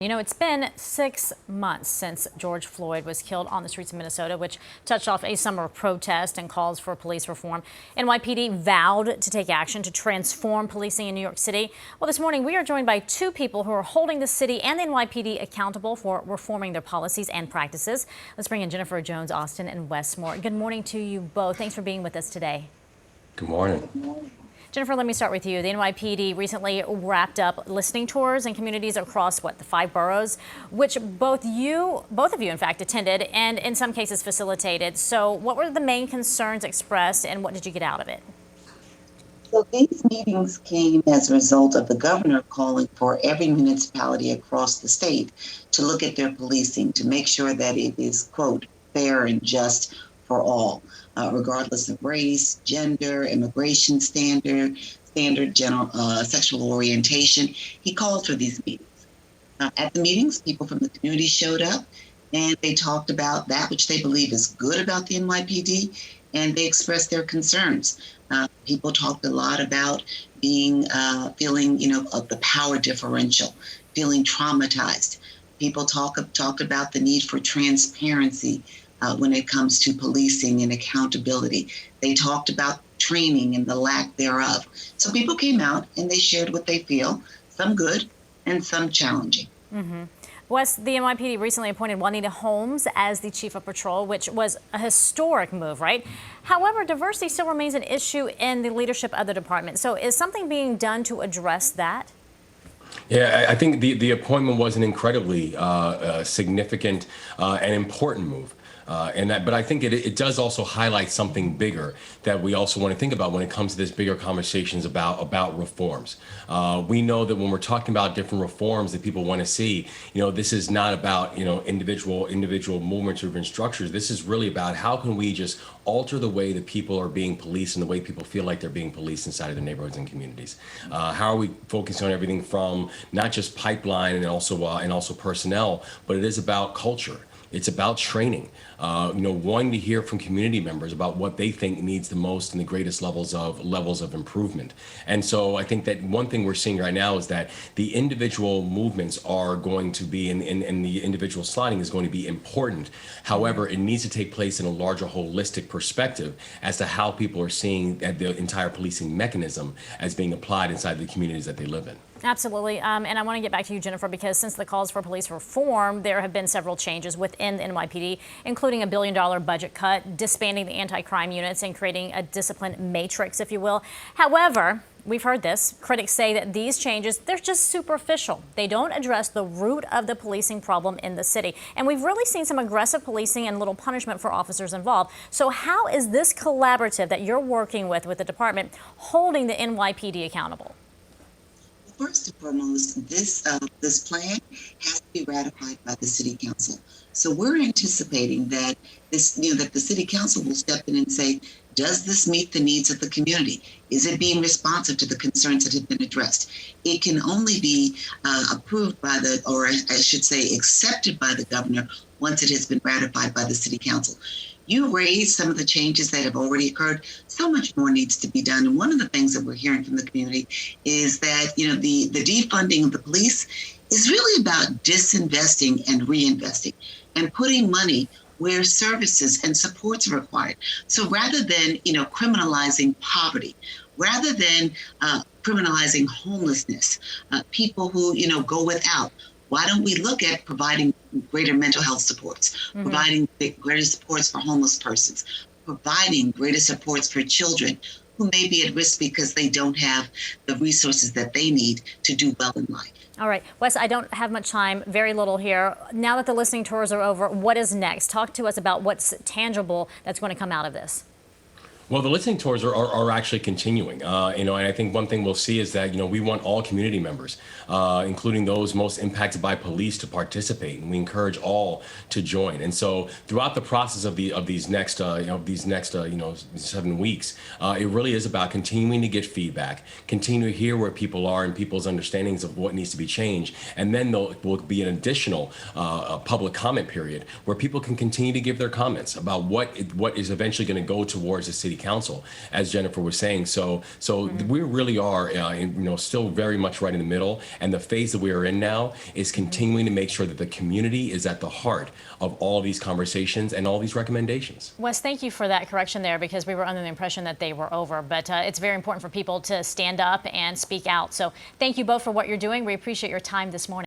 You know, it's been 6 months since George Floyd was killed on the streets of Minnesota, which touched off a summer of protest and calls for police reform. NYPD vowed to take action to transform policing in New York City. Well, this morning we are joined by two people who are holding the city and the NYPD accountable for reforming their policies and practices. Let's bring in Jennifer Jones, Austin, and Westmore. Good morning to you both. Thanks for being with us today. Good morning. Jennifer, let me start with you. The NYPD recently wrapped up listening tours in communities across, the 5 boroughs, which both of you, in fact, attended and in some cases facilitated. So what were the main concerns expressed and what did you get out of it? So these meetings came as a result of the governor calling for every municipality across the state to look at their policing to make sure that it is, quote, fair and just for all, regardless of race, gender, immigration standard, general sexual orientation. He called for these meetings. At the meetings, people from the community showed up and they talked about that which they believe is good about the NYPD, and they expressed their concerns. People talked a lot about feeling, of the power differential, feeling traumatized. People talked about the need for transparency when it comes to policing and accountability. They talked about training and the lack thereof. So people came out and they shared what they feel, some good and some challenging. Mm-hmm. Wes, the NYPD recently appointed Juanita Holmes as the chief of patrol, which was a historic move, right? However, diversity still remains an issue in the leadership of the department. So is something being done to address that? Yeah, I think the appointment was an incredibly significant and important move. But I think it does also highlight something bigger that we also want to think about when it comes to this bigger conversations about reforms. We know that when we're talking about different reforms that people want to see, this is not about, individual movement-driven structures. This is really about how can we just alter the way that people are being policed and the way people feel like they're being policed inside of their neighborhoods and communities. How are we focusing on everything from not just pipeline and also personnel, but it is about culture. It's about training, wanting to hear from community members about what they think needs the most and the greatest levels of improvement. And so I think that one thing we're seeing right now is that the individual movements are going to be, and the individual sliding is going to be important. However, it needs to take place in a larger holistic perspective as to how people are seeing the entire policing mechanism as being applied inside the communities that they live in. Absolutely. And I want to get back to you, Jennifer, because since the calls for police reform, there have been several changes within the NYPD, including $1 billion budget cut, disbanding the anti-crime units, and creating a discipline matrix, if you will. However, we've heard this. Critics say that these changes, they're just superficial. They don't address the root of the policing problem in the city. And we've really seen some aggressive policing and little punishment for officers involved. So how is this collaborative that you're working with the department holding the NYPD accountable? First and foremost, this plan has to be ratified by the City Council. So we're anticipating that that the City Council will step in and say, does this meet the needs of the community? Is it being responsive to the concerns that have been addressed? It can only be approved by or I should say accepted by the governor once it has been ratified by the City Council. You raised some of the changes that have already occurred. So much more needs to be done. And one of the things that we're hearing from the community is that, the defunding of the police is really about disinvesting and reinvesting and putting money where services and supports are required. So rather than, criminalizing poverty, rather than criminalizing homelessness, people who, go without, why don't we look at providing greater mental health supports, providing greater supports for homeless persons, providing greater supports for children who may be at risk because they don't have the resources that they need to do well in life. All right, Wes, I don't have much time, very little here. Now that the listening tours are over, what is next? Talk to us about what's tangible that's going to come out of this. Well, the listening tours are actually continuing, and I think one thing we'll see is that, we want all community members, including those most impacted by police, to participate, and we encourage all to join. And so throughout the process of these next 7 weeks, it really is about continuing to get feedback, continue to hear where people are and people's understandings of what needs to be changed, and then there will be an additional public comment period where people can continue to give their comments about what is eventually going to go towards the city council, as Jennifer was saying. So we really are, still very much right in the middle. And the phase that we are in now is continuing to make sure that the community is at the heart of all these conversations and all these recommendations. Wes, thank you for that correction there, because we were under the impression that they were over. But it's very important for people to stand up and speak out. So thank you both for what you're doing. We appreciate your time this morning.